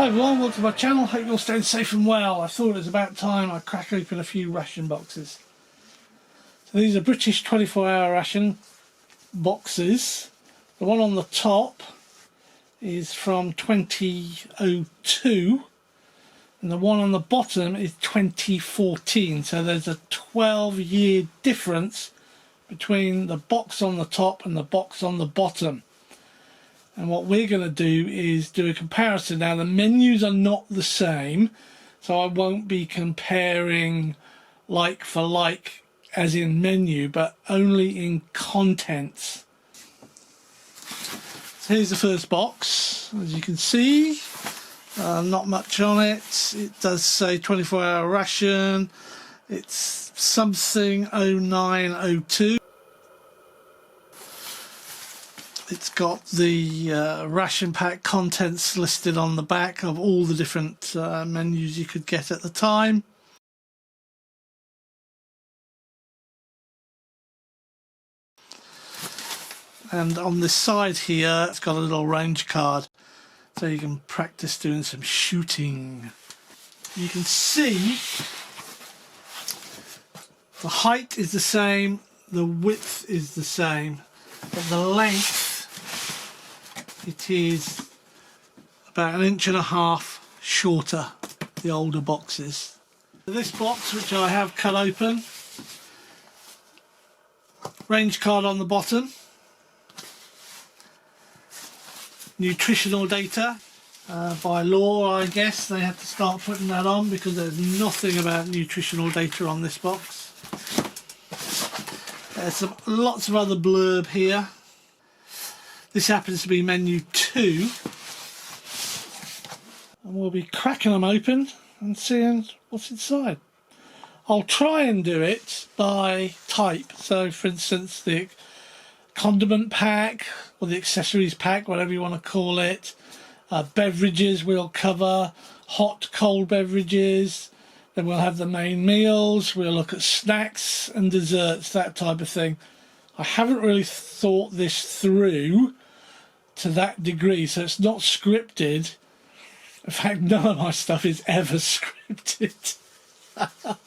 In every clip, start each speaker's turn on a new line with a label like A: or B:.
A: Hi everyone, welcome to my channel. Hope you're staying safe and well. I thought it was about time I crack open a few ration boxes. So these are British 24-hour ration boxes. The one on the top is from 2002 and the one on the bottom is 2014. So there's a 12-year difference between the box on the top and the box on the bottom. And what we're going to do is do a comparison. Now the menus are not the same, so I won't be comparing like for like as in menu, but only in contents. So here's the first box. As you can see, not much on it. It does say 24-hour ration. It's something 0902. It's got the ration pack contents listed on the back of all the different menus you could get at the time. And on this side here, it's got a little range card, so you can practice doing some shooting. You can see the height is the same, the width is the same, but the length, it is about 1.5 inches shorter, the older boxes. This box, which I have cut open, range card on the bottom, nutritional data. By law, I guess they had to start putting that on because there's nothing about nutritional data on this box. There's lots of other blurb here. This happens to be menu 2, and we'll be cracking them open and seeing what's inside. I'll try and do it by type. So for instance, the condiment pack or the accessories pack, whatever you want to call it. Beverages we'll cover, hot, cold beverages. Then we'll have the main meals, we'll look at snacks and desserts, that type of thing. I haven't really thought this through to that degree, so it's not scripted. In fact, none of my stuff is ever scripted. But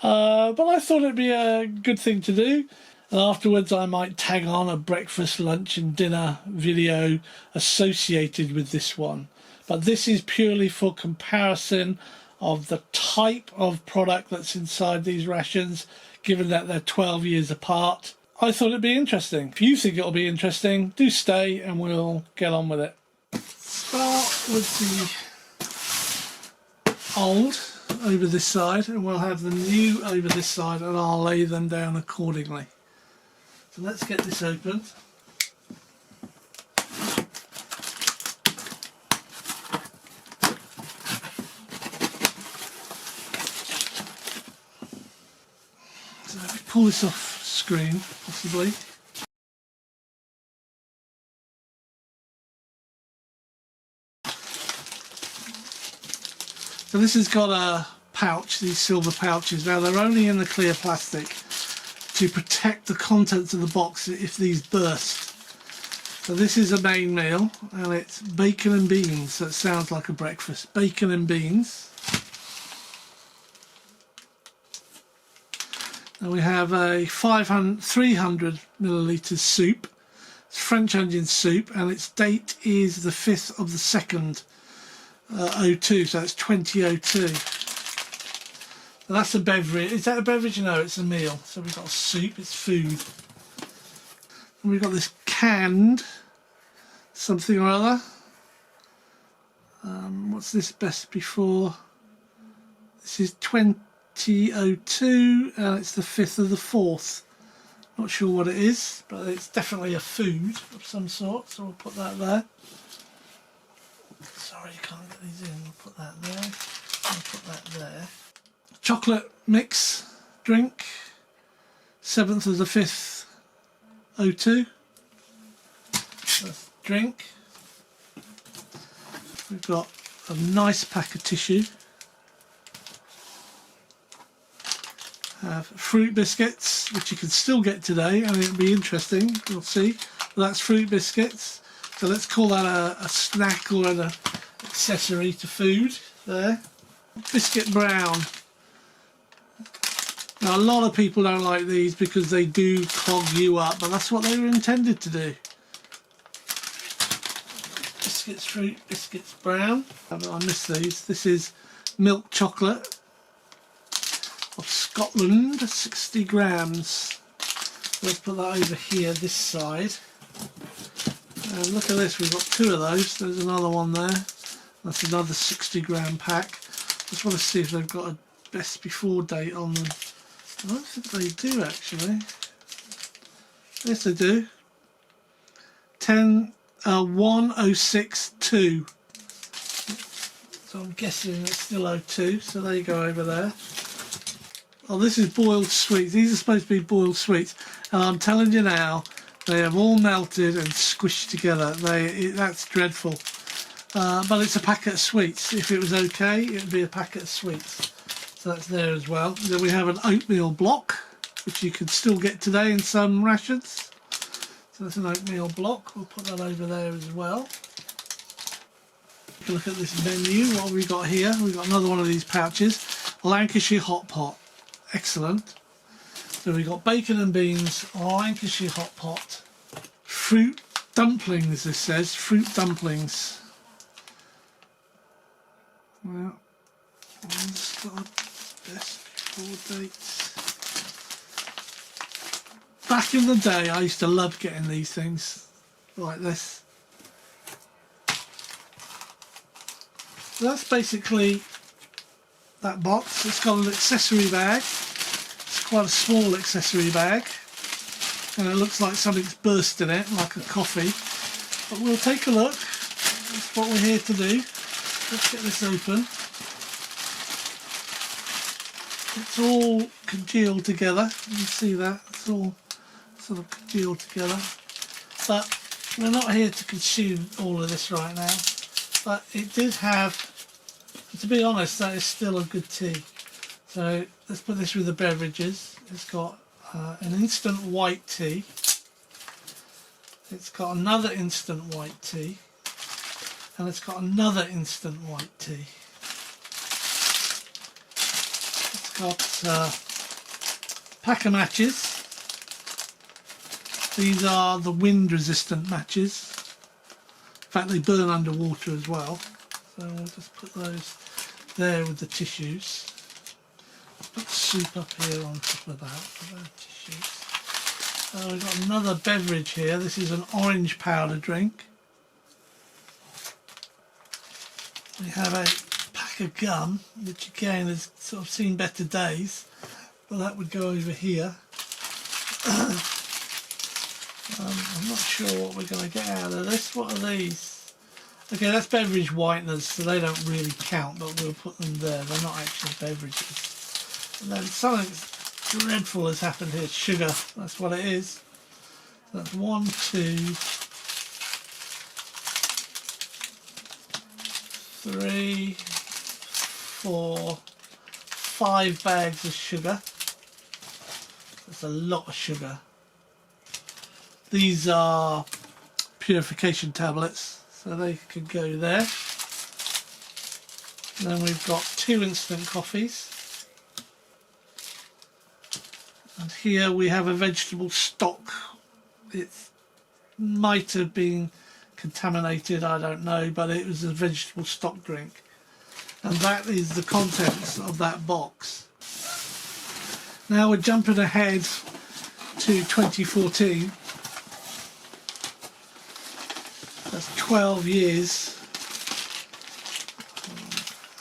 A: I thought it'd be a good thing to do. And afterwards I might tag on a breakfast, lunch and dinner video associated with this one. But this is purely for comparison of the type of product that's inside these rations, given that they're 12 years apart. I thought it'd be interesting. If you think it'll be interesting, do stay and we'll get on with it. Start with the old over this side and we'll have the new over this side, and I'll lay them down accordingly. So let's get this open. So let me pull this off screen, possibly. So this has got a pouch, these silver pouches. Now they're only in the clear plastic to protect the contents of the box if these burst. So this is a main meal and it's bacon and beans, so it sounds like a breakfast. Bacon and beans. And we have a 300 millilitres soup. It's French onion soup and its date is the 5th of the 2nd, 02, so it's 2002. And that's a beverage. Is that a beverage? No, it's a meal. So we've got soup, it's food. And we've got this canned something or other. What's this best before? This is 2002 and it's the 5th of the 4th. Not sure what it is, but it's definitely a food of some sort, so we'll put that there. Sorry, you can't get these in. We'll put that there. We'll put that there. Chocolate mix drink, 7th of the 5th, 02. That's drink. We've got a nice pack of tissue. Have fruit biscuits, which you can still get today, and it'll be interesting, you'll see. But that's fruit biscuits. So let's call that a snack or accessory to food there. Biscuit brown. Now a lot of people don't like these because they do clog you up, but that's what they were intended to do. Biscuits fruit, biscuits brown. I miss these. This is milk chocolate of Scotland, 60 grams. Let's put that over here, this side. And look at this, we've got 2 of those. There's another one there. That's another 60 gram pack. Just want to see if they've got a best before date on them. I don't think they do actually. Yes, they do. 10/1062. So I'm guessing it's still 02. So there you go over there. Oh, this is boiled sweets. These are supposed to be boiled sweets, and I'm telling you now, they have all melted and squished together. That's dreadful. But it's a packet of sweets. If it was okay, it would be a packet of sweets. So that's there as well. Then we have an oatmeal block, which you can still get today in some rations. So that's an oatmeal block. We'll put that over there as well. Look at this menu. What have we got here? We've got another one of these pouches. Lancashire hot pot. Excellent. So we've got bacon and beans, Lancashire hot pot. Fruit dumplings, this says. Fruit dumplings. Well, one's got a best before date. Back in the day, I used to love getting these things like this. So that's basically that box. It's got an accessory bag. It's quite a small accessory bag, and it looks like something's burst in it, like a coffee. But we'll take a look. That's what we're here to do. Let's get this open. It's all congealed together. You can see that. It's all sort of congealed together. But we're not here to consume all of this right now. But it did have, to be honest, that is still a good tea. So let's put this with the beverages. It's got an instant white tea. It's got another instant white tea. And it's got another instant white tea. It's got a pack of matches. These are the wind resistant matches. In fact, they burn underwater as well. So we'll just put those there with the tissues. Put soup up here on top of that with the tissues. We've got another beverage here. This is an orange powder drink. We have a pack of gum, which again has sort of seen better days, but that would go over here. I'm not sure what we're going to get out of this. What are these? Okay, that's beverage whiteners, so they don't really count, but we'll put them there. They're not actually beverages. And then something dreadful has happened here. Sugar, that's what it is. That's 1, 2, 3, 4, 5 bags of sugar. That's a lot of sugar. These are purification tablets, so they could go there. And then we've got 2 instant coffees. And here we have a vegetable stock. It might have been contaminated, I don't know, but it was a vegetable stock drink. And that is the contents of that box. Now we're jumping ahead to 2014. That's 12 years.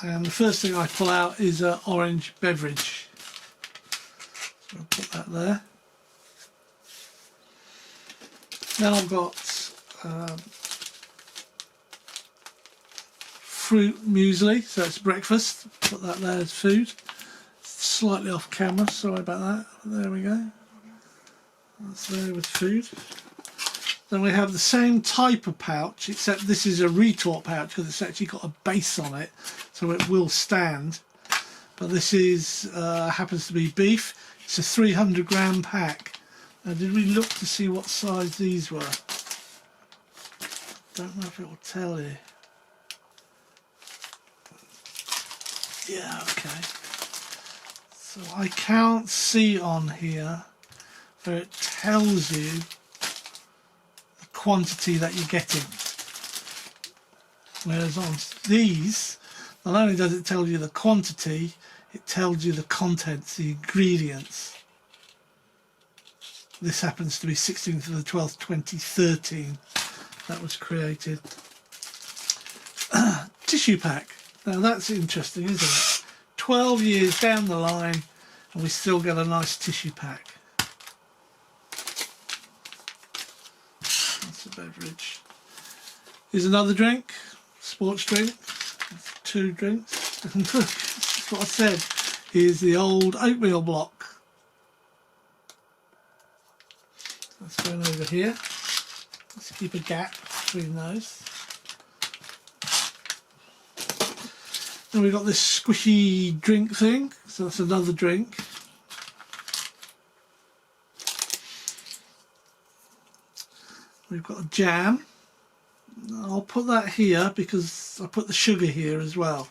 A: And the first thing I pull out is an orange beverage. So I'll put that there. Then I've got fruit muesli, so it's breakfast. Put that there as food. Slightly off camera, sorry about that. There we go. That's there with food. Then we have the same type of pouch, except this is a retort pouch because it's actually got a base on it, so it will stand. But this is happens to be beef. It's a 300 gram pack. Now, did we look to see what size these were? Don't know if it will tell you. Yeah, okay. So I can't see on here where it tells you the quantity that you're getting. Whereas on these, not only does it tell you the quantity, it tells you the contents, the ingredients. This happens to be 16th of the 12th, 2013. That was created. Tissue pack. Now that's interesting, isn't it? 12 years down the line and we still get a nice tissue pack. That's a beverage. Here's another drink, sports drink. That's 2 drinks. That's what I said. Here's the old oatmeal block. Let's go over here. Let's keep a gap between those. Then we've got this squishy drink thing, so that's another drink. We've got a jam. I'll put that here because I put the sugar here as well.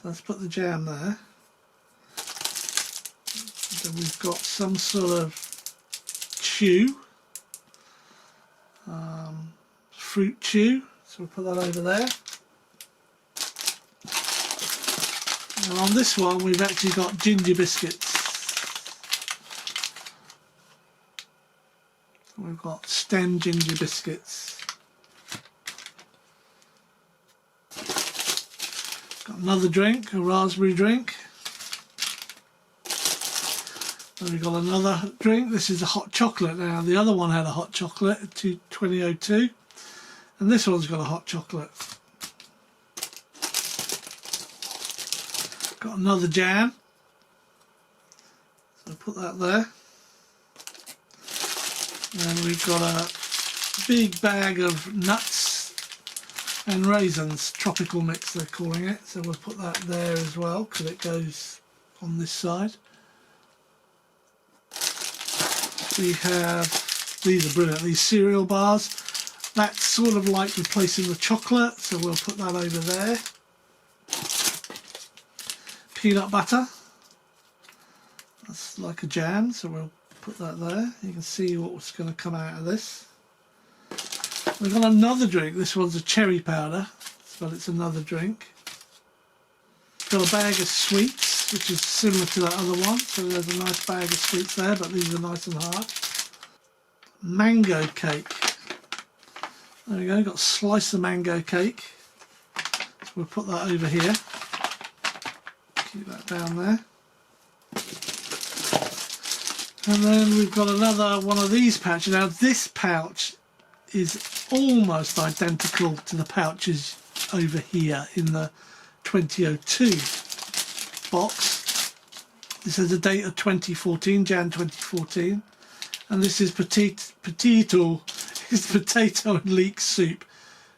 A: So let's put the jam there. Then we've got some sort of chew, fruit chew, so we'll put that over there. And on this one we've actually got ginger biscuits. We've got Sten ginger biscuits. Got another drink, a raspberry drink. And we've got another drink. This is a hot chocolate now. The other one had a hot chocolate, 2002. And this one's got a hot chocolate. Got another jam. So I'll put that there. And we've got a big bag of nuts and raisins, tropical mix they're calling it. So we'll put that there as well because it goes on this side. We have, these are brilliant, these cereal bars. That's sort of like replacing the chocolate, so we'll put that over there. Peanut butter. That's like a jam, so we'll put that there. You can see what's going to come out of this. We've got another drink. This one's a cherry powder, but it's another drink. Got a bag of sweets, which is similar to that other one. So there's a nice bag of sweets there, but these are nice and hard. Mango cake. There we go. Got a slice of mango cake. So we'll put that over here. Keep that down there. And then we've got another one of these pouches. Now this pouch is almost identical to the pouches over here in the 2002 box. This has a date of 2014, Jan 2014. And this is potato and leek soup,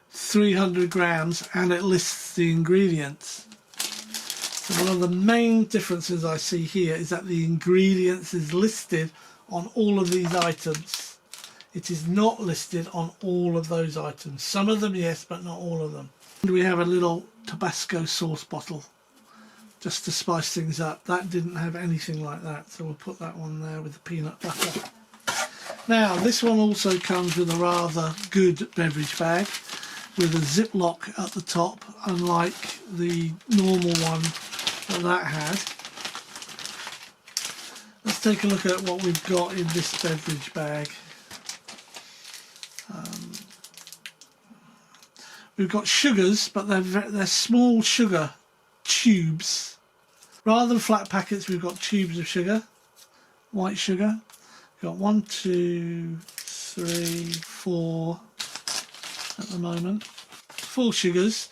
A: 300 grams, and it lists the ingredients. So one of the main differences I see here is that the ingredients is listed on all of these items. It is not listed on all of those items. Some of them, yes, but not all of them. And we have a little Tabasco sauce bottle just to spice things up. That didn't have anything like that, so we'll put that one there with the peanut butter. Now, this one also comes with a rather good beverage bag with a ziplock at the top, unlike the normal one that had. Let's take a look at what we've got in this beverage bag. We've got sugars, but they're small sugar tubes. Rather than flat packets, we've got tubes of sugar, white sugar. We've got 1, 2, 3, 4 at the moment. 4 sugars,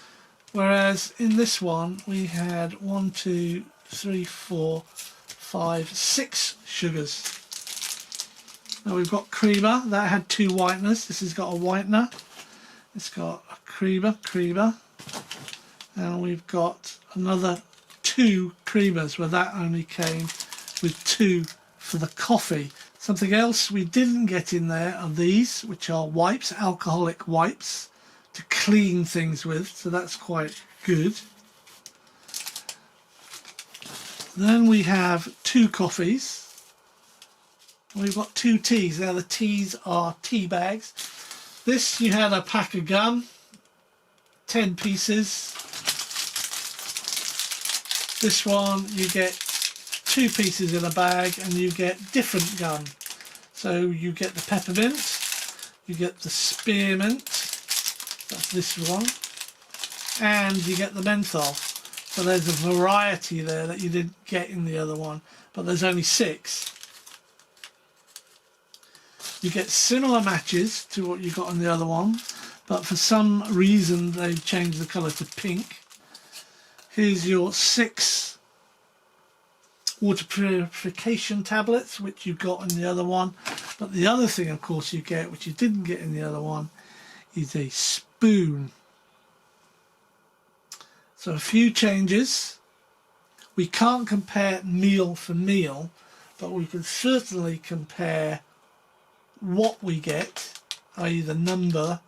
A: whereas in this one we had 1, 2, 3, 4, 5, 6 sugars. Now we've got creamer, that had 2 whiteners. This has got a whitener. It's got a creamer, and we've got another 2 creamers where that only came with 2 for the coffee. Something else we didn't get in there are these, which are wipes, alcoholic wipes to clean things with, so that's quite good. Then we have 2 coffees. We've got 2 teas. Now the teas are tea bags. This, you had a pack of gum, 10 pieces. This one you get 2 pieces in a bag and you get different gum. So you get the peppermint, you get the spearmint, that's this one, and you get the menthol. So there's a variety there that you didn't get in the other one, but there's only 6. You get similar matches to what you got on the other one, but for some reason they've changed the colour to pink. Here's your 6 water purification tablets, which you got in the other one. But the other thing, of course, you get, which you didn't get in the other one, is a spoon. So a few changes. We can't compare meal for meal, but we can certainly compare what we get, i.e. the number.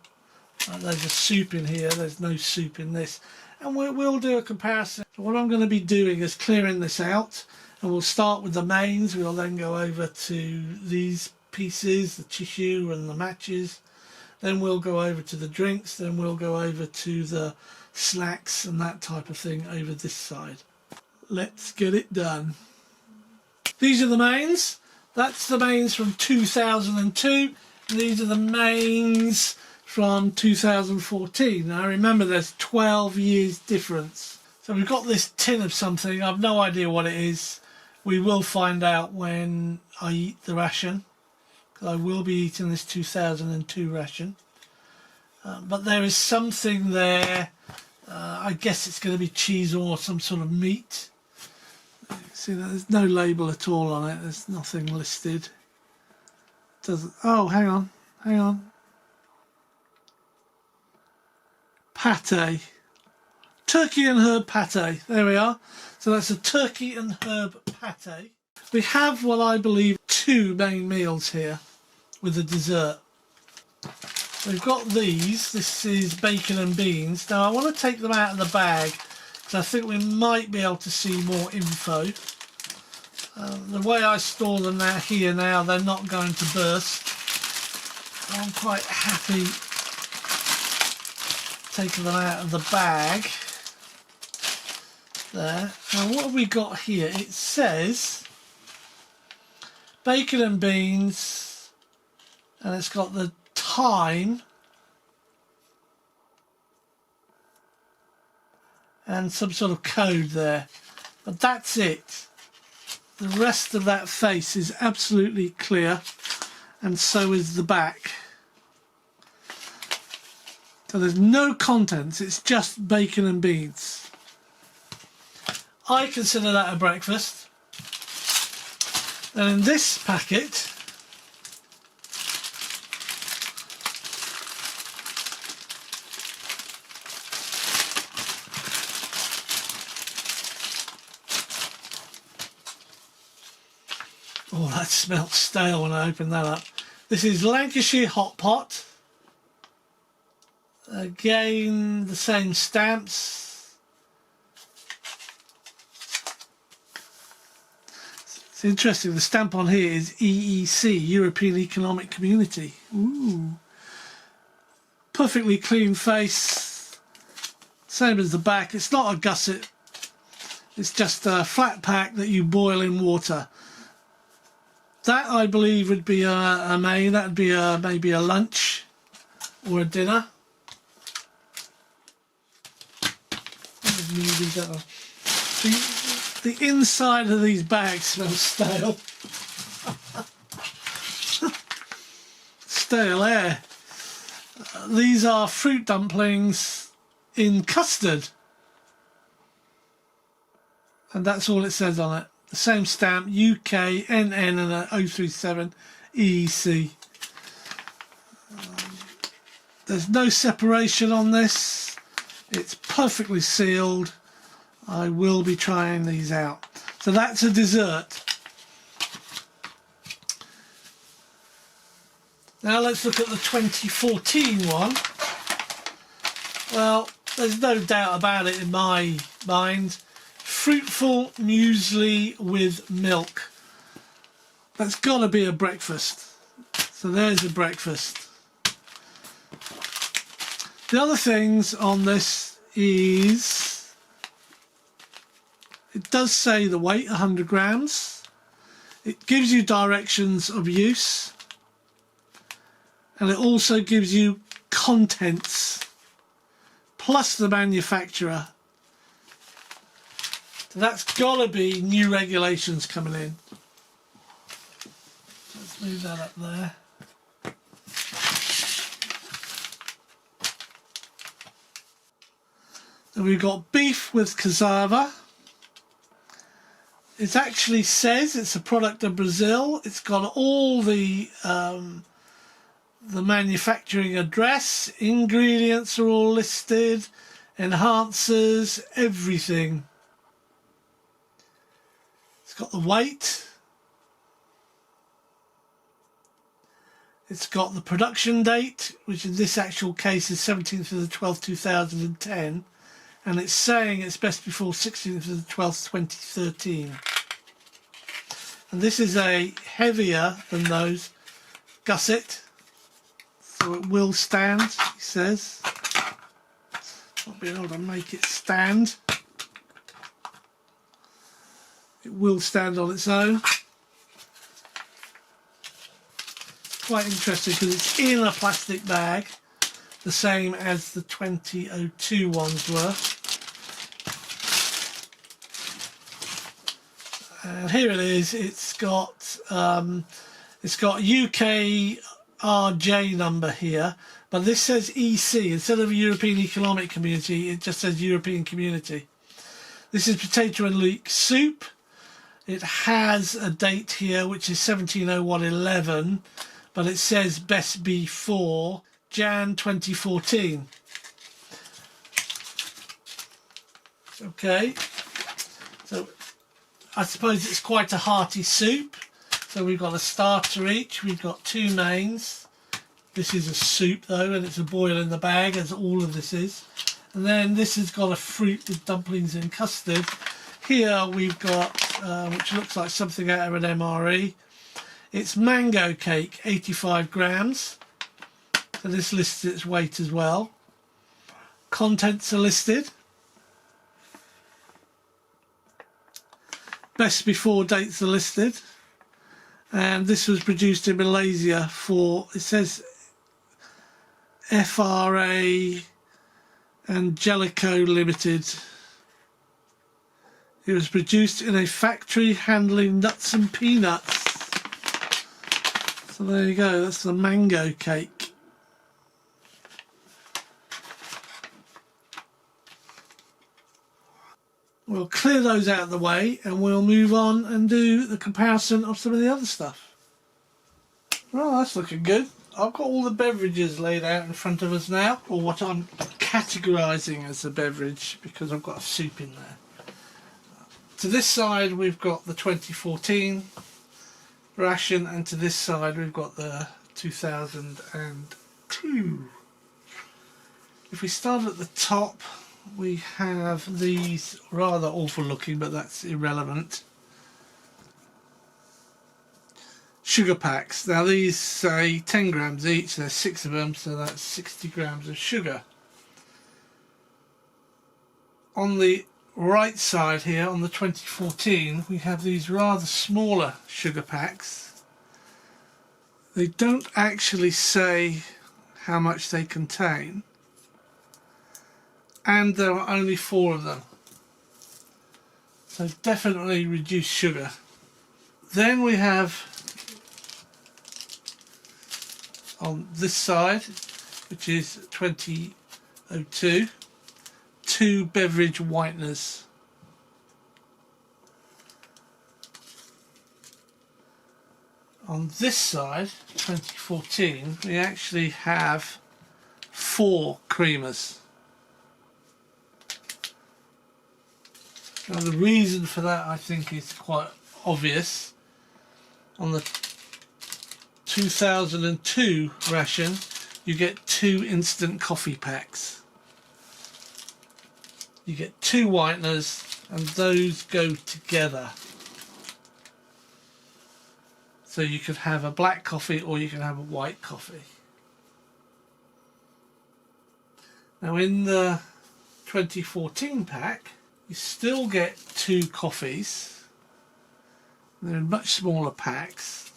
A: There's a soup in here, there's no soup in this, and we'll do a comparison. So what I'm going to be doing is clearing this out, and we'll start with the mains. We'll then go over to these pieces, the tissue and the matches, then we'll go over to the drinks, then we'll go over to the snacks and that type of thing over this side. Let's get it done. These are the mains. That's the mains from 2002. These are the mains from 2014. Now remember, there's 12 years difference. So we've got this tin of something. I've no idea what it is. We will find out when I eat the ration, because I will be eating this 2002 ration. But there is something there. I guess it's going to be cheese or some sort of meat. See, there's no label at all on it. There's nothing listed. Doesn't. Oh, hang on. Pate. Turkey and herb pate. There we are. So that's a turkey and herb pate. We have what I believe 2 main meals here with a dessert. We've got these. This is bacon and beans. Now I want to take them out of the bag because I think we might be able to see more info. The way I store them out here now, they're not going to burst. I'm quite happy taking them out of the bag. There. Now what have we got here? It says bacon and beans, and it's got the time and some sort of code there, but that's it. The rest of that face is absolutely clear, and so is the back. So there's no contents, it's just bacon and beans. I consider that a breakfast. And in this packet oh, that smelled stale when I opened that up. This is Lancashire Hot Pot. Again, the same stamps. It's interesting, the stamp on here is EEC, European Economic Community. Ooh. Perfectly clean face. Same as the back. It's not a gusset. It's just a flat pack that you boil in water. That, I believe, would be a main. That would be maybe a lunch or a dinner. The inside of these bags smells stale. Stale air. These are fruit dumplings in custard. And that's all it says on it. The same stamp, UK, NN and a 037 EEC. There's no separation on this. It's perfectly sealed. I will be trying these out. So that's a dessert. Now let's look at the 2014 one. Well, there's no doubt about it in my mind. fruitful muesli with milk. That's got to be a breakfast. So there's a breakfast. The other things on this is, it does say the weight, 100 grams. It gives you directions of use. And it also gives you contents, plus the manufacturer. So that's got to be new regulations coming in. Let's move that up there. So we've got beef with cassava. It actually says it's a product of Brazil. It's got all the manufacturing address, ingredients are all listed, enhancers, everything. It's got the weight. It's got the production date, which in this actual case is 17th of the 12th, 2010. And it's saying it's best before 16th of the 12th, 2013. And this is a heavier than those gusset. So it will stand, he says. Not being able to make it stand. It will stand on its own. Quite interesting because it's in a plastic bag, the same as the 2002 ones were. And here it is. It's got UK RJ number here, but this says EC instead of European Economic Community. It just says European Community. This is potato and leek soup. It has a date here which is 17/01/11, but it says best before Jan 2014. Okay, so I suppose it's quite a hearty soup. So we've got a starter each, we've got two mains. This is a soup though, and it's a boil in the bag, as all of this is. And then this has got a fruit with dumplings and custard. Here we've got, which looks like something out of an MRE. It's mango cake, 85 grams. So this lists its weight as well. Contents are listed. Best before dates are listed. And this was produced in Malaysia for, it says FRA Angelico Limited. It was produced in a factory handling nuts and peanuts. So there you go, that's the mango cake. We'll clear those out of the way and we'll move on and do the comparison of some of the other stuff. Well, that's looking good. I've got all the beverages laid out in front of us now, or what I'm categorising as a beverage, because I've got a soup in there. To this side we've got the 2014 ration, and to this side we've got the 2002. If we start at the top, we have these rather awful looking, but that's irrelevant, sugar packs. Now these say 10 grams each, there's 6 of them, so that's 60 grams of sugar. On the right side here, on the 2014, we have these rather smaller sugar packs. They don't actually say how much they contain, and there are only 4 of them, so definitely reduced sugar. Then we have on this side, which is 2002, 2 beverage whiteners. On this side, 2014, we actually have 4 creamers. Now the reason for that, I think, is quite obvious. On the 2002 ration, you get 2 instant coffee packs. You get 2 whiteners and those go together. So you could have a black coffee or you can have a white coffee. Now in the 2014 pack you still get 2 coffees. They're in much smaller packs,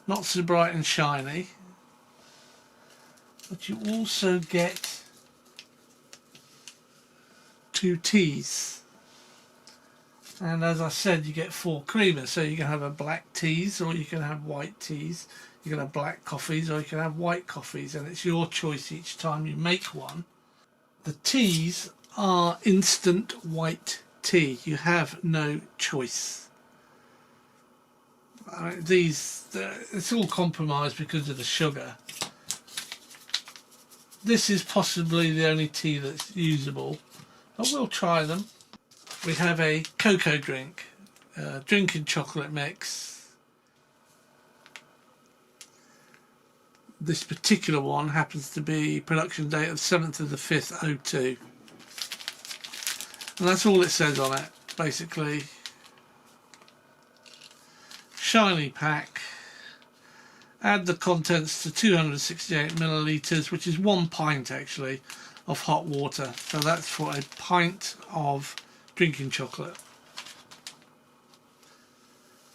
A: not so bright and shiny, but you also get 2 teas. And as I said, you get 4 creamers, so you can have a black teas or you can have white teas, you can have black coffees or you can have white coffees, and it's your choice each time you make one. The teas are instant white tea, you have no choice. It's all compromised because of the sugar. This is possibly the only tea that's usable, but we'll try them. We have a cocoa drink, drinking chocolate mix. This particular one happens to be production date of 7th of the 5th, 02. And that's all it says on it, basically. Shiny pack. Add the contents to 268 millilitres, which is 1 pint actually, of hot water. So that's for a pint of drinking chocolate.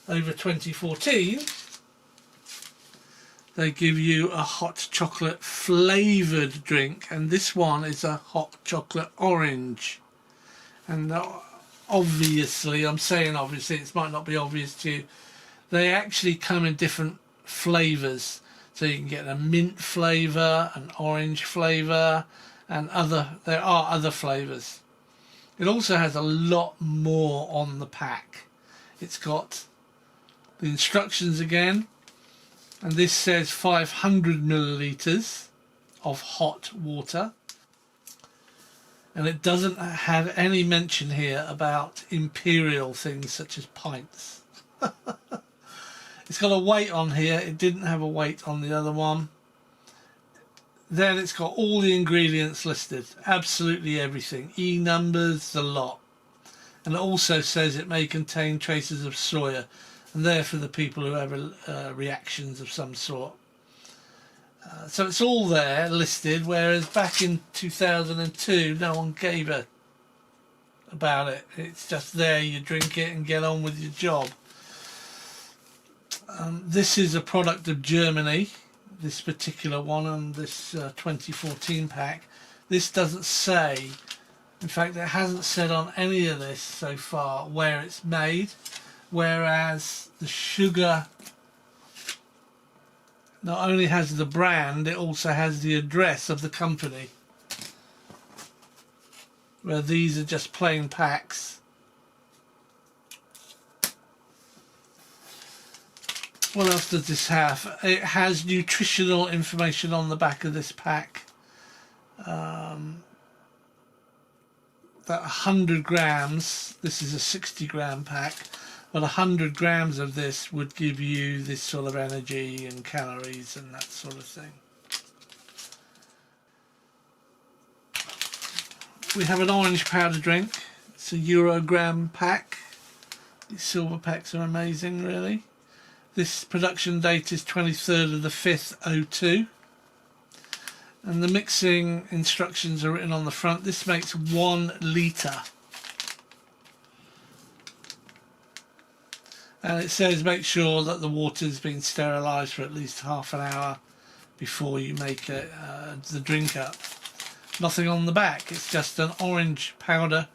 A: Over 2014 they give you a hot chocolate flavoured drink, and this one is a hot chocolate orange. And obviously, I'm saying obviously, it might not be obvious to you, they actually come in different flavours. So you can get a mint flavour, an orange flavour, and there are other flavours. It also has a lot more on the pack. It's got the instructions again, and this says 500 millilitres of hot water, and it doesn't have any mention here about imperial things such as pints. It's got a weight on here, it didn't have a weight on the other one. Then it's got all the ingredients listed, absolutely everything, numbers, the lot. And it also says it may contain traces of soya, and they're for the people who have reactions of some sort. So it's all there listed, whereas back in 2002 no one gave about it. It's just there, you drink it and get on with your job. This is a product of Germany, this particular one, on this 2014 pack. This doesn't say, in fact it hasn't said on any of this so far where it's made, whereas the sugar not only has the brand, it also has the address of the company, where these are just plain packs. What else does this have? It has nutritional information on the back of this pack. That 100 grams, this is a 60 gram pack, but 100 grams of this would give you this sort of energy and calories and that sort of thing. We have an orange powder drink. It's a Eurogram pack. These silver packs are amazing, really. This production date is 23rd of the 5th, 02. And the mixing instructions are written on the front. This makes 1 litre. And it says make sure that the water's been sterilised for at least half an hour before you make the drink up. Nothing on the back, it's just an orange powder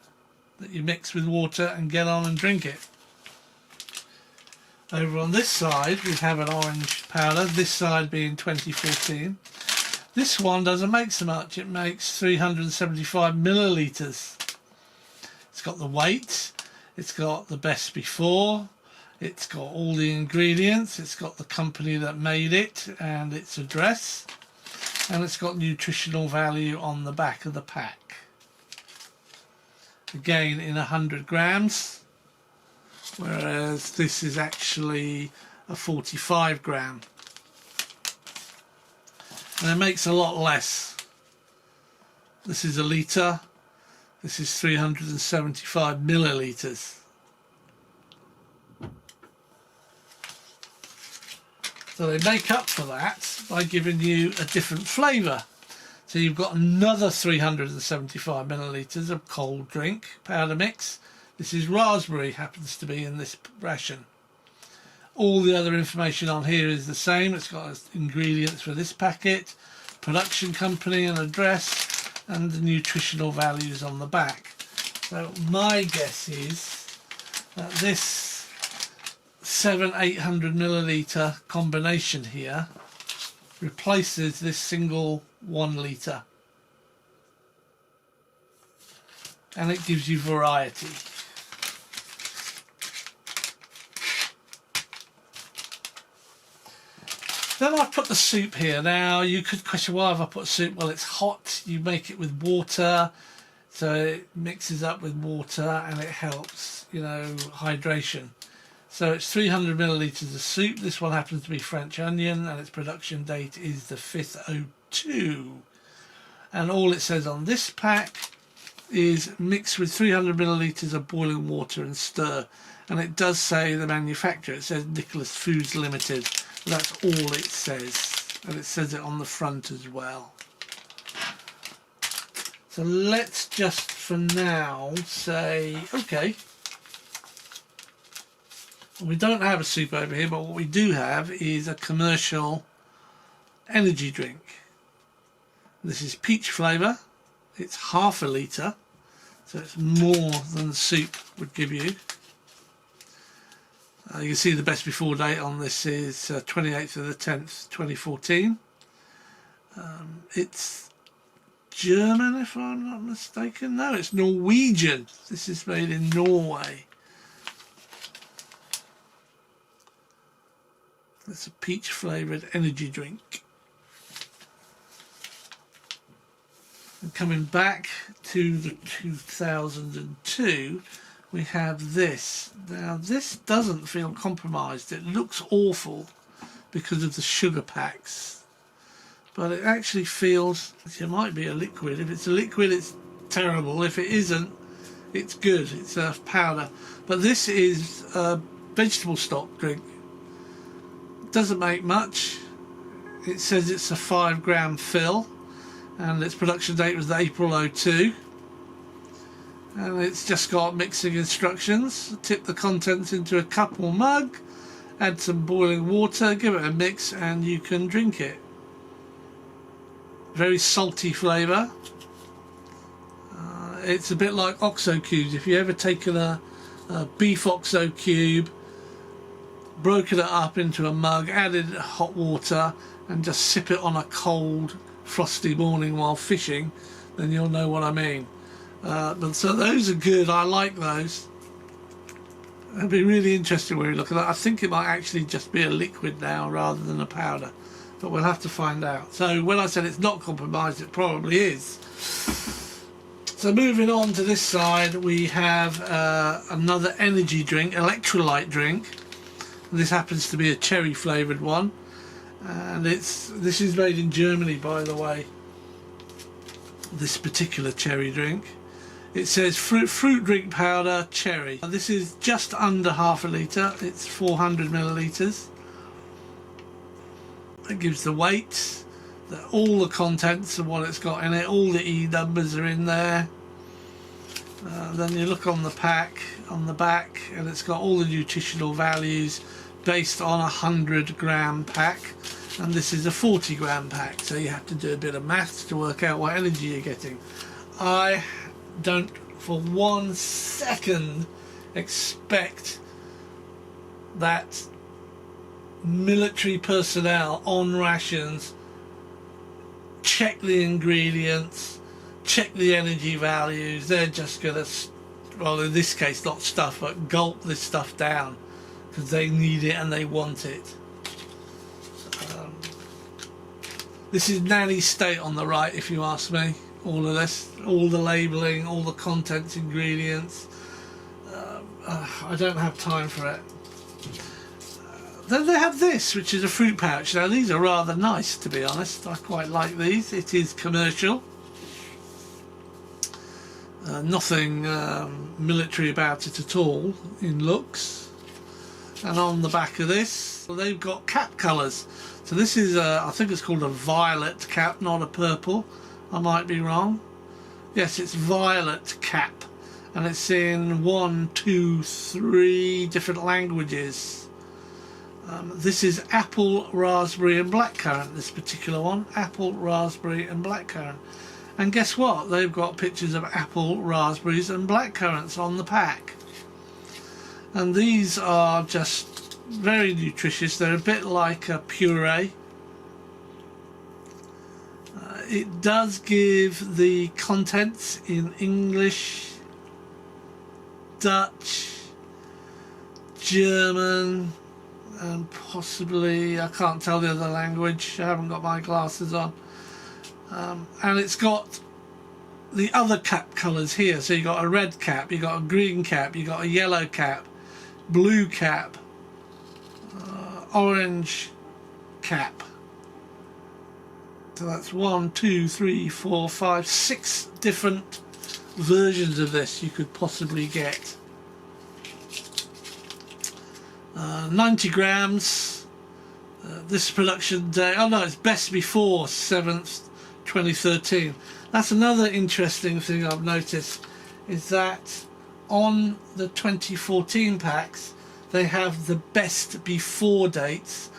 A: that you mix with water and get on and drink it. Over on this side we have an orange powder, this side being 2014. This one doesn't make so much, it makes 375 millilitres. It's got the weight, it's got the best before, it's got all the ingredients, it's got the company that made it and its address, and it's got nutritional value on the back of the pack. Again in 100 grams. Whereas this is actually a 45 gram, and it makes a lot less. This is a litre, This is 375 millilitres. So they make up for that by giving you a different flavour. So you've got another 375 millilitres of cold drink powder mix. This is raspberry, happens to be in this ration. All the other information on here is the same. It's got ingredients for this packet, production company and address, and the nutritional values on the back. So my guess is that this 700-800 millilitre combination here replaces this single 1 litre, and it gives you variety. Then I put the soup here. Now you could question, why have I put soup? Well, it's hot, you make it with water, so it mixes up with water and it helps, you know, hydration. So it's 300 millilitres of soup. This one happens to be French onion, and its production date is the 5th '02. And all it says on this pack is mix with 300 millilitres of boiling water and stir. And it does say the manufacturer. It says Nicholas Foods Limited. That's all it says, and it says it on the front as well. So let's just for now say, okay, we don't have a soup over here, but what we do have is a commercial energy drink. This is peach flavour. It's half a litre, so it's more than the soup would give you. You can see the best before date on this is 28th of the 10th 2014. It's German, if I'm not mistaken. No, it's Norwegian. This is made in Norway. It's a peach flavoured energy drink. And coming back to the 2002, we have this. Now this doesn't feel compromised. It looks awful because of the sugar packs, but it actually feels, it might be a liquid. If it's a liquid, it's terrible. If it isn't, it's good. It's a powder. But this is a vegetable stock drink. It doesn't make much. It says it's a 5-gram fill, and its production date was April '02. And it's just got mixing instructions. Tip the contents into a cup or mug, add some boiling water, give it a mix, and you can drink it. Very salty flavour. It's a bit like OXO cubes. If you ever taken a beef OXO cube, broken it up into a mug, added hot water, and just sip it on a cold, frosty morning while fishing, then you'll know what I mean. But so those are good. I like those. It'd be really interesting when we look at that. I think it might actually just be a liquid now rather than a powder, but we'll have to find out. So when I said it's not compromised, it probably is. So moving on to this side, we have another energy drink, electrolyte drink. This happens to be a cherry flavoured one, and this is made in Germany, by the way. This particular cherry drink. It says fruit drink powder cherry. This is just under half a litre. It's 400 millilitres. It gives the weight, all the contents of what it's got in it. All the E numbers are in there. Then you look on the pack, on the back, and it's got all the nutritional values based on a 100-gram pack. And this is a 40-gram pack, so you have to do a bit of maths to work out what energy you're getting. I don't for 1 second expect that military personnel on rations check the ingredients, check the energy values. They're just gonna, well, in this case not stuff, but gulp this stuff down because they need it and they want it. This is nanny state on the right, if you ask me. All of this, all the labelling, all the contents, ingredients. I don't have time for it. Then they have this, which is a fruit pouch. Now these are rather nice, to be honest. I quite like these. It is commercial. Nothing military about it at all in looks. And on the back of this, they've got cap colours. So this is, I think it's called a violet cap, not a purple. I might be wrong. Yes, it's violet cap. And it's in 1, 2, 3 different languages. This is apple, raspberry and blackcurrant, this particular one. Apple, raspberry and blackcurrant. And guess what? They've got pictures of apple, raspberries and blackcurrants on the pack. And these are just very nutritious. They're a bit like a puree. It does give the contents in English, Dutch, German and possibly, I can't tell the other language, I haven't got my glasses on. And it's got the other cap colours here. So you've got a red cap, you've got a green cap, you've got a yellow cap, blue cap, orange cap. So that's 1, 2, 3, 4, 5, 6 different versions of this you could possibly get. 90 grams. This production day, oh no, it's best before 7th 2013. That's another interesting thing I've noticed, is that on the 2014 packs they have the best before dates,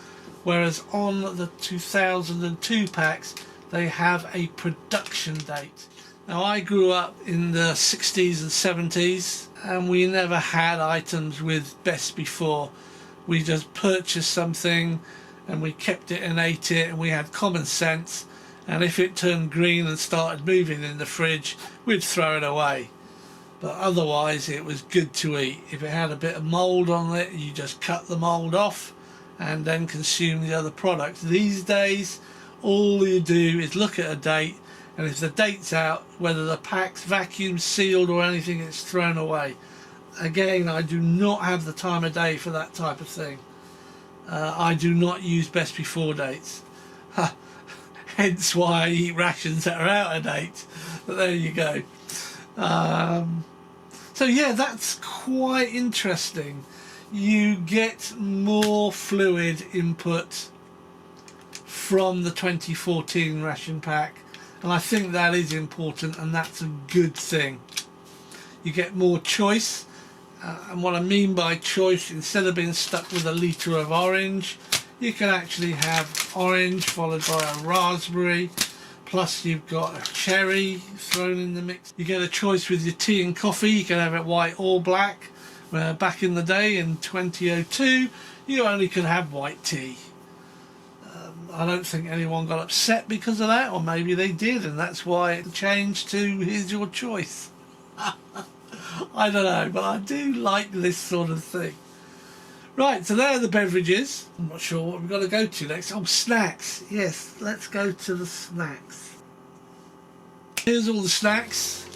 A: whereas on the 2002 packs they have a production date. Now I grew up in the 60s and 70s and we never had items with best before. We just purchased something and we kept it and ate it, and we had common sense, and if it turned green and started moving in the fridge we'd throw it away. But otherwise it was good to eat. If it had a bit of mould on it, you just cut the mould off and then consume the other products. These days all you do is look at a date, and if the date's out, whether the pack's vacuum sealed or anything, it's thrown away. Again, I do not have the time of day for that type of thing. I do not use best before dates. Hence why I eat rations that are out of date. But there you go. So yeah, that's quite interesting. You get more fluid input from the 2014 ration pack, and I think that is important, and that's a good thing. You get more choice, and what I mean by choice, instead of being stuck with a litre of orange, you can actually have orange followed by a raspberry, plus you've got a cherry thrown in the mix. You get a choice with your tea and coffee. You can have it white or black. Back in the day in 2002 you only could have white tea. I don't think anyone got upset because of that, or maybe they did and that's why it changed to here's your choice. I don't know, but I do like this sort of thing. Right, so there are the beverages. I'm not sure what we've got to go to next. Oh, snacks. Yes, let's go to the snacks. Here's all the snacks.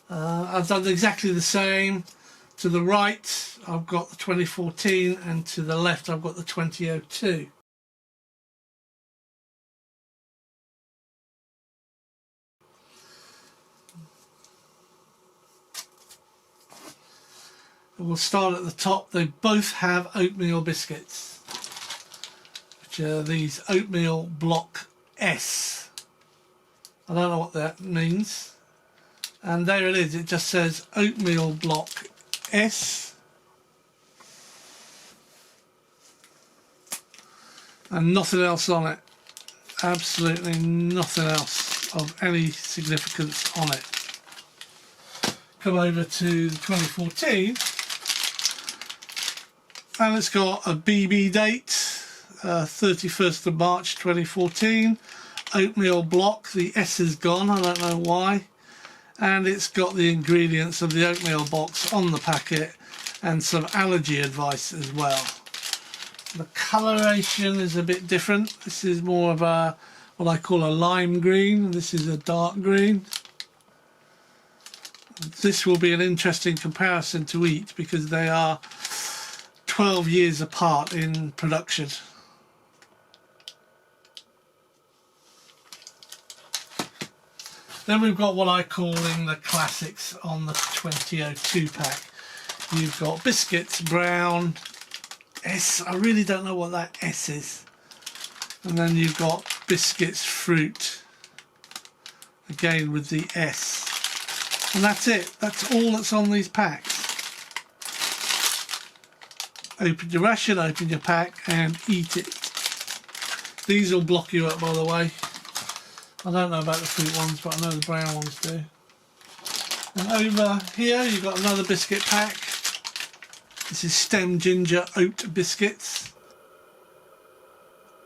A: I've done exactly the same. To the right I've got the 2014 and to the left I've got the 2002. We'll start at the top. They both have oatmeal biscuits, which are these oatmeal block S. I don't know what that means. And there it is, it just says oatmeal block S. And nothing else on it. Absolutely nothing else of any significance on it. Come over to the 2014. And it's got a BB date, 31st of March 2014. Oatmeal block, the S is gone, I don't know why. And it's got the ingredients of the oatmeal box on the packet and some allergy advice as well. The coloration is a bit different. This is more of a, what I call a lime green. This is a dark green. This will be an interesting comparison to eat because they are 12 years apart in production. Then we've got what I calling the classics on the 2002 pack. You've got biscuits, brown, S, I really don't know what that S is. And then you've got biscuits, fruit, again with the S. And that's it. That's all that's on these packs. Open your ration, open your pack and eat it. These will block you up, by the way. I don't know about the fruit ones, but I know the brown ones do. And over here you've got another biscuit pack. This is stem ginger oat biscuits.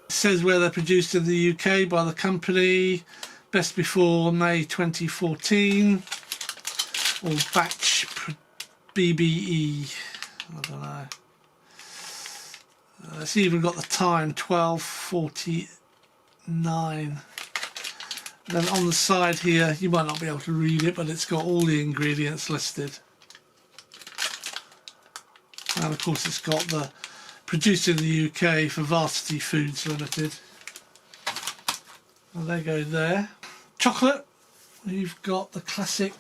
A: It says where they're produced in the UK by the company. Best before May 2014. Or batch BBE. I don't know. It's even got the time, 12:49. Then on the side here, you might not be able to read it, but it's got all the ingredients listed. And of course it's got the produced in the UK for Varsity Foods Limited. And they go there. Chocolate, you've got the classic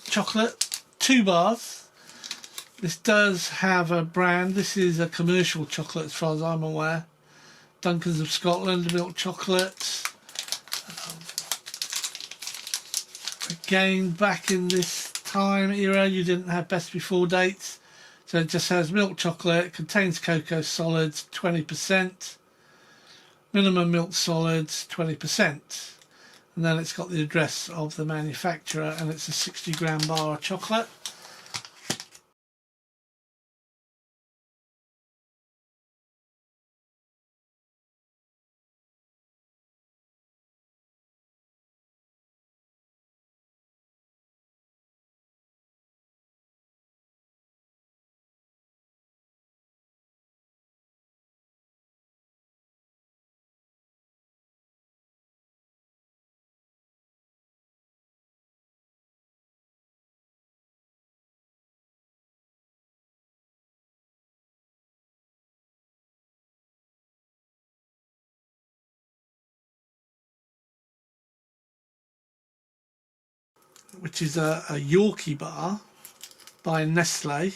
A: chocolate, 2 bars. This does have a brand. This is a commercial chocolate as far as I'm aware. Duncan's of Scotland, milk chocolate. Again, back in this time era, you didn't have best before dates. So it just has milk chocolate, contains cocoa solids, 20%. Minimum milk solids, 20%. And then it's got the address of the manufacturer, and it's a 60-gram bar of chocolate. Which is a Yorkie bar by Nestle,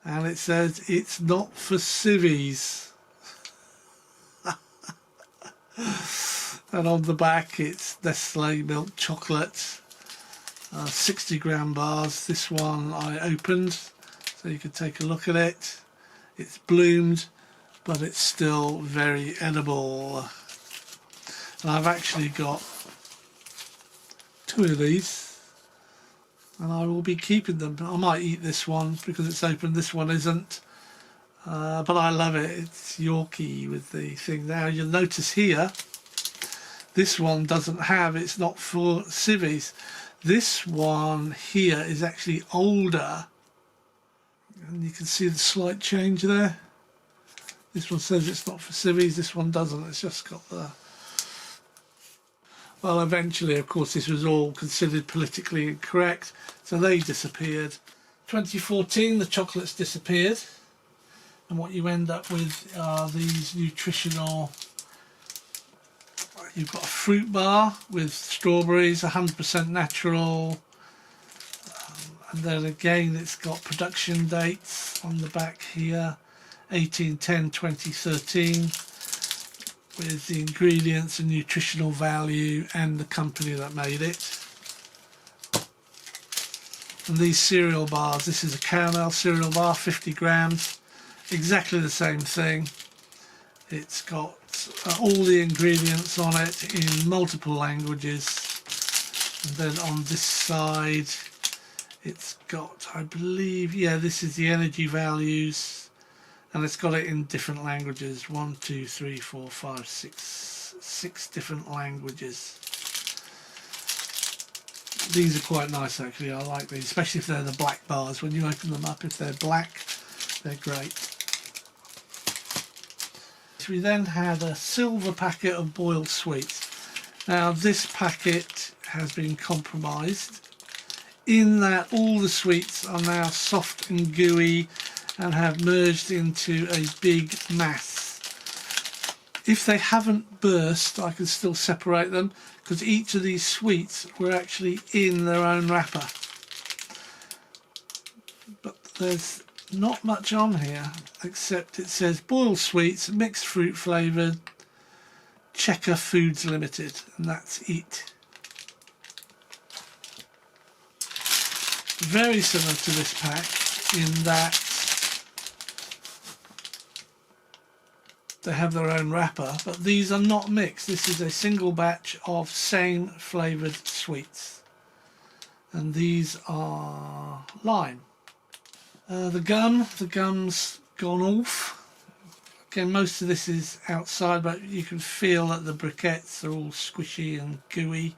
A: and it says it's not for civvies. And on the back it's Nestle milk chocolate, 60-gram bars. This one I opened so you could take a look at it. It's bloomed, but it's still very edible. And I've actually got 2 of these, and I will be keeping them. I might eat this one because it's open, this one isn't, but I love it. It's Yorkie with the thing. Now you'll notice here this one doesn't have, it's not for civvies. This one here is actually older, and you can see the slight change there. This one says it's not for civvies, this one doesn't. It's just got the... Well, eventually, of course, this was all considered politically incorrect, so they disappeared. 2014, the chocolates disappeared, and what you end up with are these nutritional... You've got a fruit bar with strawberries, 100% natural, and then again it's got production dates on the back here, 18/10/2013. with the ingredients and nutritional value and the company that made it. And these cereal bars, this is a caramel cereal bar, 50 grams, exactly the same thing. It's got all the ingredients on it in multiple languages. And then on this side it's got, I believe, yeah, this is the energy values. And it's got it in different languages. 1, 2, 3, 4, 5, 6 different languages. These are quite nice actually. I like these, especially if they're the black bars. When you open them up, if they're black, they're great. We then had a silver packet of boiled sweets. Now this packet has been compromised in that all the sweets are now soft and gooey and have merged into a big mass. If they haven't burst, I can still separate them because each of these sweets were actually in their own wrapper. But there's not much on here except it says boiled sweets, mixed fruit flavoured, Checker Foods Limited, and that's it. Very similar to this pack in that they have their own wrapper, but these are not mixed. This is a single batch of same flavoured sweets, and these are lime. The gum's gone off. Again, most of this is outside, but you can feel that the briquettes are all squishy and gooey,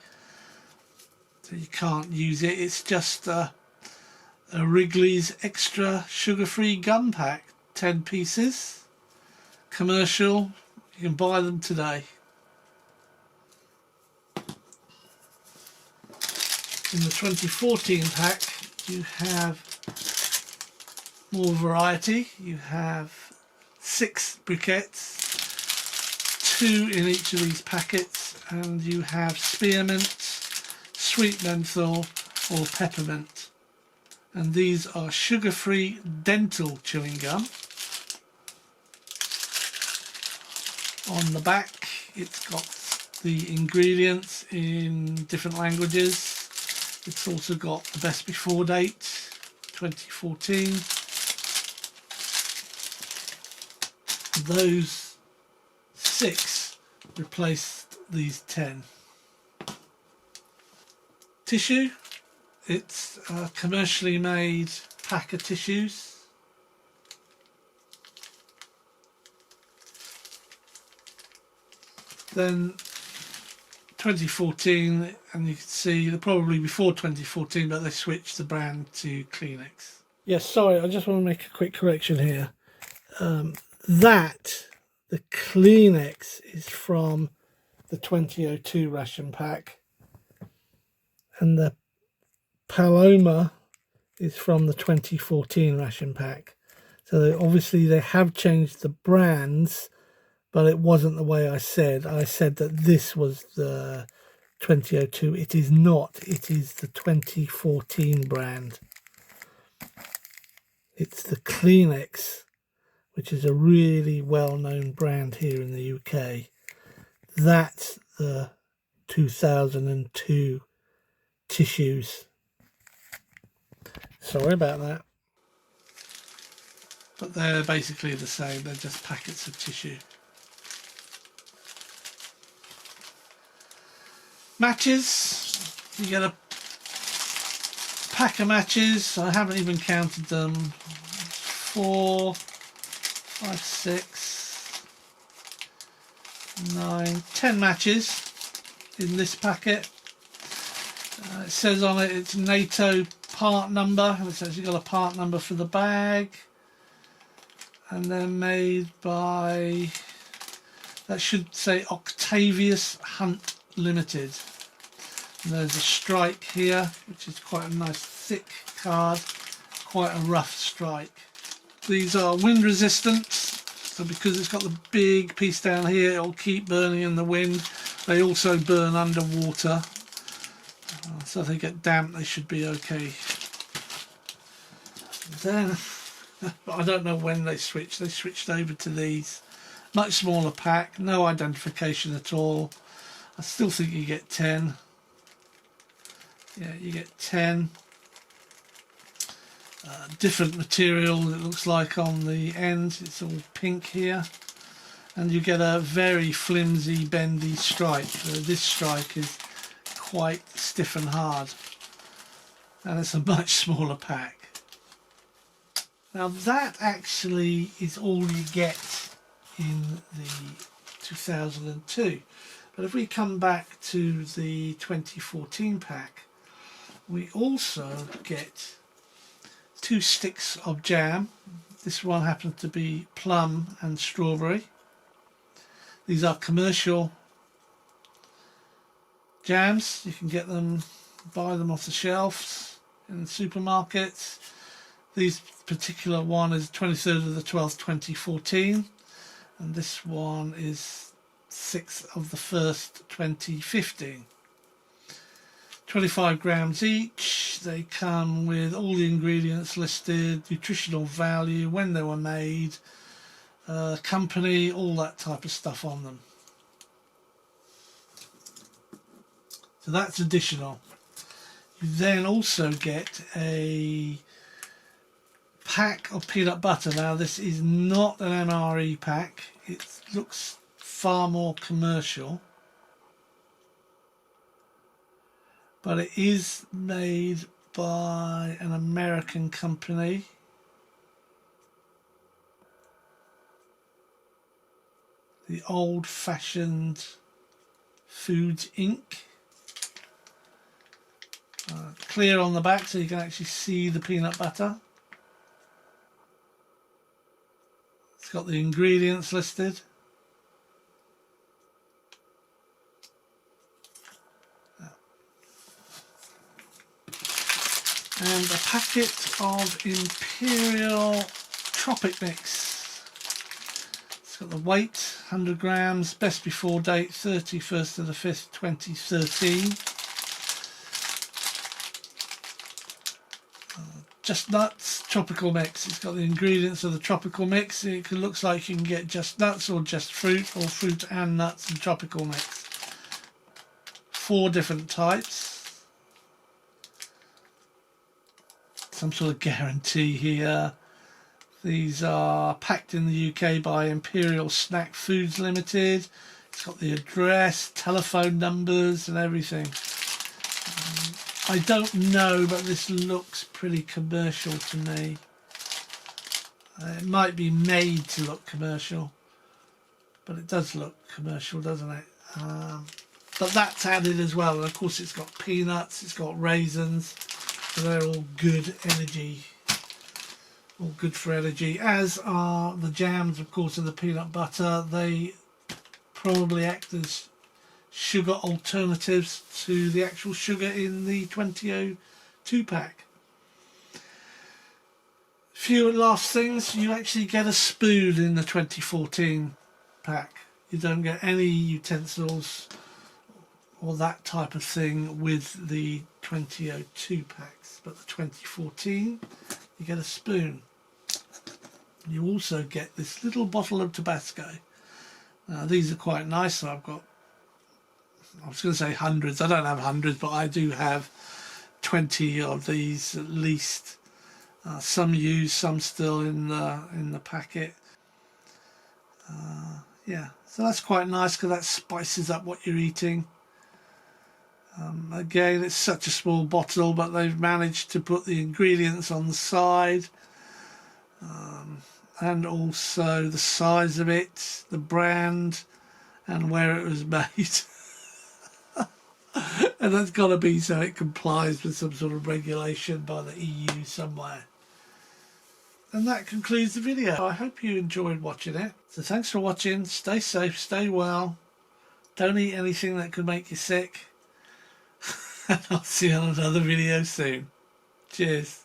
A: so you can't use it. It's just a Wrigley's extra sugar-free gum pack, 10 pieces, commercial. You can buy them today. In the 2014 pack you have more variety. You have 6 briquettes, 2 in each of these packets, and you have spearmint, sweet menthol or peppermint. And these are sugar-free dental chewing gum. On the back it's got the ingredients in different languages. It's also got the best before date, 2014. Those 6 replaced these 10. Tissue, it's a commercially made pack of tissues. Then 2014, and you can see they're probably before 2014, but they switched the brand to Kleenex. Yes, sorry, I just want to make a quick correction here. The Kleenex is from the 2002 ration pack, and the Paloma is from the 2014 ration pack. So obviously they have changed the brands, but it wasn't the way I said. I said that this was the 2002. It is not. It is the 2014 brand. It's the Kleenex, which is a really well-known brand here in the UK. That's the 2002 tissues. Sorry about that. But they're basically the same. They're just packets of tissue. Matches. You get a pack of matches. I haven't even counted them. 4, 5, 6, 9, 10 matches in this packet. It says on it it's NATO part number. It's actually got a part number for the bag, and they're made by, that should say Octavius Hunt Limited. And there's a strike here, which is quite a nice thick card, quite a rough strike. These are wind resistant, so because it's got the big piece down here, it'll keep burning in the wind. They also burn underwater, so if they get damp they should be okay. Then, I don't know when they switched. They switched over to these. Much smaller pack, no identification at all. I still think you get 10. Yeah, you get 10. Different material, it looks like, on the end. It's all pink here. And you get a very flimsy, bendy strike. This strike is quite stiff and hard. And it's a much smaller pack. Now that actually is all you get in the 2002. But if we come back to the 2014 pack, we also get 2 sticks of jam. This one happens to be plum and strawberry. These are commercial jams. You can get them, buy them off the shelves in the supermarkets. This particular one is 23rd of the 12th 2014, and this one is 6th of the 1st 2015. 25 grams each. They come with all the ingredients listed, nutritional value, when they were made, company, all that type of stuff on them. So that's additional. You then also get a pack of peanut butter. Now this is not an MRE pack, it looks far more commercial, but it is made by an American company. The Old Fashioned Foods Inc. Clear on the back so you can actually see the peanut butter. It's got the ingredients listed. And a packet of Imperial Tropic Mix. It's got the weight, 100 grams, best before date 31st of the 5th 2013. Just Nuts Tropical Mix. It's got the ingredients of the tropical mix. It looks like you can get just nuts or just fruit, or fruit and nuts and tropical mix. 4 different types. Some sort of guarantee here. These are packed in the UK by Imperial Snack Foods Limited. It's got the address, telephone numbers and everything. I don't know, but this looks pretty commercial to me. It might be made to look commercial, but it does look commercial, doesn't it? But that's added as well, and of course it's got peanuts, it's got raisins, so they're all good energy, all good for energy, as are the jams, of course, and the peanut butter. They probably act as sugar alternatives to the actual sugar in the 2002 pack. Few last things, you actually get a spoon in the 2014 pack. You don't get any utensils or that type of thing with the 2002 packs, but the 2014 you get a spoon. You also get this little bottle of Tabasco. Now these are quite nice, so I was going to say hundreds. I don't have hundreds, but I do have 20 of these at least. Some used, some still in the packet. Yeah, so that's quite nice because that spices up what you're eating. Again, it's such a small bottle, but they've managed to put the ingredients on the side, and also the size of it, the brand, and where it was made. And that's got to be so it complies with some sort of regulation by the EU somewhere. And that concludes the video. I hope you enjoyed watching it. So thanks for watching. Stay safe, stay well. Don't eat anything that could make you sick. And I'll see you on another video soon. Cheers.